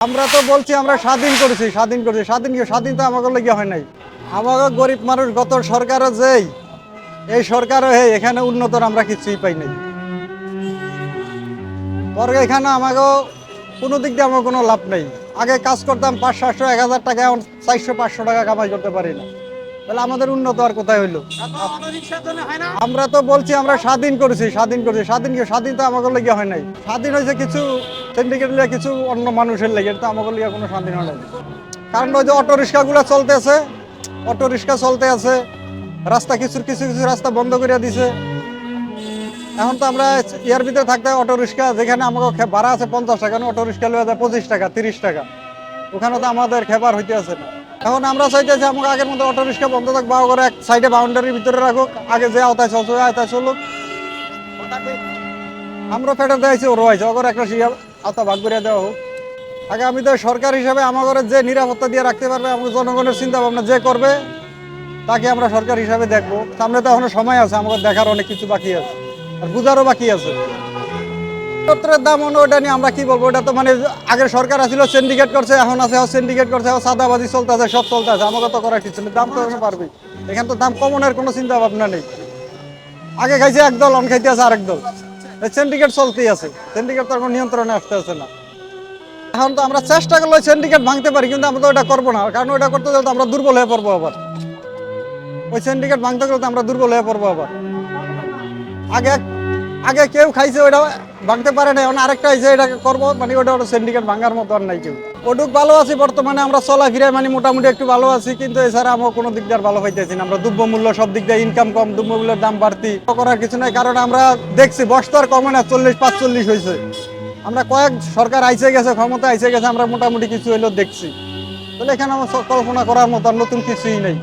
আমরা তো বলছি আমরা স্বাধীন করেছি স্বাধীন তো আমাকে লেগে হয় নাই। আমাকে গরিব মানুষ গত সরকারও যেই এই সরকারও এখানে উন্নতর আমরা কিছুই পাই নাই। পরে এখানে আমাকে কোনো দিক দিয়ে আমার কোনো লাভ নেই। আগে কাজ করতাম 500-700-1000 টাকা, এখন 400-500 টাকা কামাই করতে পারি না। তাহলে আমাদের উন্নত আর কোথায় হইলো? আমরা তো বলছি আমরা স্বাধীন করেছি স্বাধীন তো আমাকে লেগে হয় নাই। স্বাধীন হয়েছে কিছু সিন্ডিকেট লিয়ে, কিছু অন্য মানুষের লেগে, তো আমাকে লিয়ে কোনো স্বাধীন হয় নাই। কারণ ওই যে অটো রিক্সাগুলো চলতেছে, অটো রিক্সা চলতে আছে, রাস্তা কিছু কিছু রাস্তা বন্ধ করে দিছে। এখন তো আমরা ইয়ার ভিতরে থাকতে অটো রিক্সা, যেখানে আমাকে ভাড়া আছে 50 টাকা, অটো রিক্সা লয়ে যায় 25 টাকা 30 টাকা, ওখানে তো আমাদের খেবার হইতে আছে না। এখন আমরা চাইতেছি আমাকে আগের মধ্যে অটো রিক্সা বন্ধ থাকবে, করে এক সাইডে বাউন্ডারির ভিতরে রাখুক, আগে যে আওতায় চলছে ওই আওতায় চলুক। আমরা ফেটে দিয়েছি, ওরও হয়েছে, ওর একটা আওতা ভাগ করে দেওয়া হোক। আগে আমি তো সরকার হিসাবে আমাদের যে নিরাপত্তা দিয়ে রাখতে পারবে, আমাকে জনগণের চিন্তা ভাবনা যে করবে তাকে আমরা সরকার হিসাবে দেখবো। সামনে তো এখনো সময় আছে, আমাদের দেখার অনেক কিছু বাকি আছে, আর বুঝারও বাকি আছে। পত্রের দাম ওটা নিয়ে আমরা কি বলবো? ওটা তো মানে আগের সরকার আসছিল সিন্ডিকেট করছে, এখন আছে সিন্ডিকেট করছে, সাদাবাজি চলতে আছে, সব চলতে আছে, আমাকে তো করার কিছু নেই। দাম তো পারবি, এখানে তো দাম কমানোর কোনো চিন্তা ভাবনা নেই। আগে খাইছে একদল, অন খাইতে আছে আরেক দল, সিন্ডিকেট চলতেই আছে। সিন্ডিকেট তো এখন নিয়ন্ত্রণে আসতে আছে না। এখন তো আমরা চেষ্টা করলে সিন্ডিকেট ভাঙতে পারি, কিন্তু আমরা তো ওটা করবো না, কারণ ওটা করতে গেলে তো আমরা দুর্বল হয়ে পড়বো আবার। ওই সিন্ডিকেট ভাঙতে গেলে তো আমরা দুর্বল হয়ে পড়বো আবার। আগে আগে কেউ খাইছে ওটা ভাঙতে পারে না, এখন আরেকটা আইছে এটাকে করবো, মানে ওটা সিন্ডিকেট ভাঙার মতো আর নাই কেউ। ওটুক ভালো আছি বর্তমানে, আমরা চলাফেরায় মানে মোটামুটি একটু ভালো আছি, কিন্তু এছাড়া আমরা কোনো দিক দিয়ে আর ভালো পাইতেছি না। আমরা দ্রব্যমূল্য সব দিক দিয়ে ইনকাম কম, দ্রব্যমূল্যের দাম বাড়তি, করার কিছু নাই। কারণ আমরা দেখছি বয়স তো আর কমে না, 40-45 হয়েছে। আমরা কয়েক সরকার আইসে গেছে, ক্ষমতা আইসে গেছে, আমরা মোটামুটি কিছু হইলেও দেখছি। তাহলে এখানে আমার কল্পনা করার মতো আর নতুন কিছুই নেই।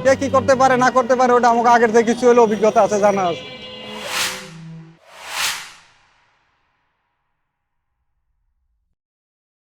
কে কি করতে পারে না করতে পারে ওটা আমাকে আগের থেকে কিছু হইলেও অভিজ্ঞতা আছে, জানা আছে।